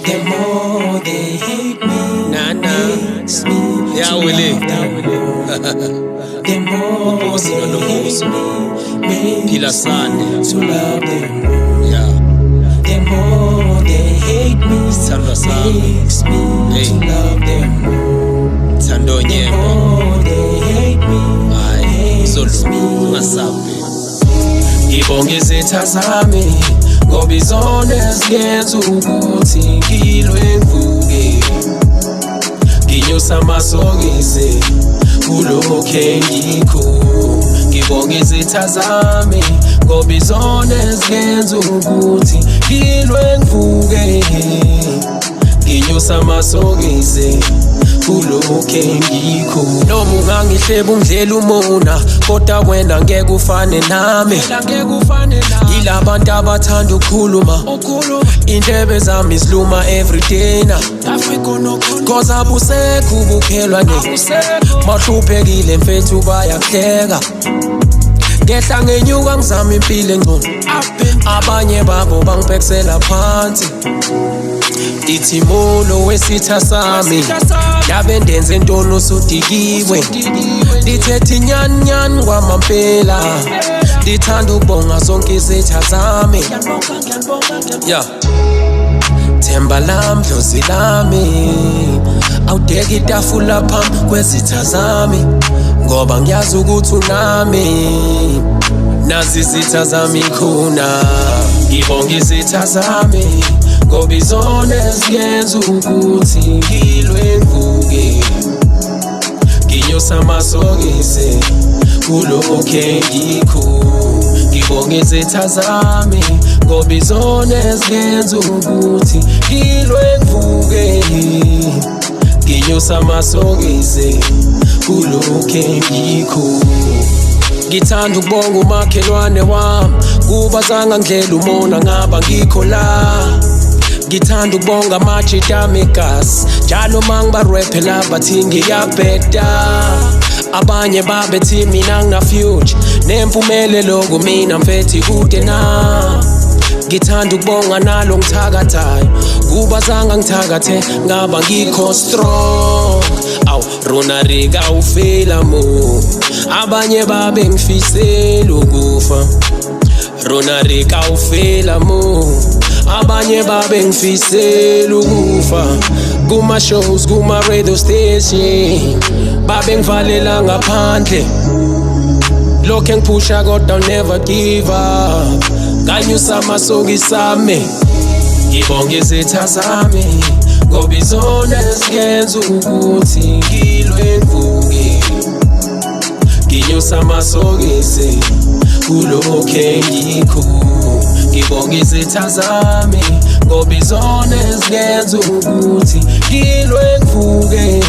The more they hate me, makes me Yeah, to Willie. love them more. The more they hate me, makes me to love them more. Yeah. The more they hate me, Sandra Sami. makes me to love them more. Tando The Nyembe. more they hate me, Ay, makes Zulu. me Ngasabi. ngibonga izitha zami ngoba izona eziyenza ukuthi ngilwe ngivuke nginyusa amasokisi kulokhu engikho. Ngibonga izitha zami ngoba izona eziyenza ukuthi ngilwe ngivuke nginyusa amasokisi kulokhu engikho. Noma ungangihleba ungidlela umona kodwa wena ngeke ufane nami. Yilabantu abathanda ukukhuluma indlebe zami ziluma everyday na cause abusekho ubukhelwa ne mahluphekile mfethu bayakuhleka. Ngehla ngenyuka ngizama impilo engcono abanye babo bangibhekisela phansi. Ithi molo wesitha sami yabe ndenze ntoni usudikiwe. Lithethe inyani kwamampela lithanda ukubonga zonke izitha zami. Yeah. Themba lami dlozi lami awudeki itafula phambi kwezitha zami ngoba ngiyazi ukuthi unami. Nazi izitha zami khona ngibonga izitha zami ngoba izona eziyenza ukuthi ngilwe ngivuke nginyusa amasokisi kulokhu engikho. Ngibonga izitha zami ngoba izona eziyenza ukuthi ngilwe ngivuke nginyusa amasokisi kulokhu engikho. Ngithanda ukubonga umakhelwane wami kuba zanga ngidlela umona ngaba ngikho la. Ngithanda ukubonga amajidamigas njalo mangibarepela bathi ngiyabheda. Abanye babethi mina ngina-future nempumelelo kumina mfethi kude na. Ngithanda ukubonga nalo ngithakathayo kuba zanga ngithakathe ngaba ngikho strong. Aw Ronarika ufela mo abanye babe ngifisela ukufa. Ronarika ufela mo abanye babe ngifisela ukufa. Kuma shows kuma radio station babe ngivalela ngaphandle lokho engiphusha kodwa I'll never give up. Nganyusa amasokisi ami ngibonga izitha zami ngoba izona eziyenza ukuthi ngilwe ngivuke nginyusa amasokisi kulokhu engikho. Ngibonga izitha zami ngoba izona eziyenza ukuthi ngilwe ngivuke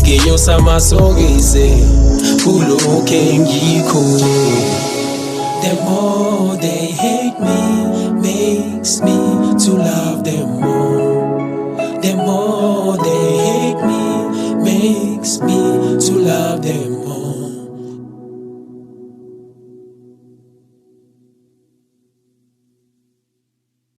nginyusa amasokisi kulokhu engikho. The more they hate me makes me to love them more.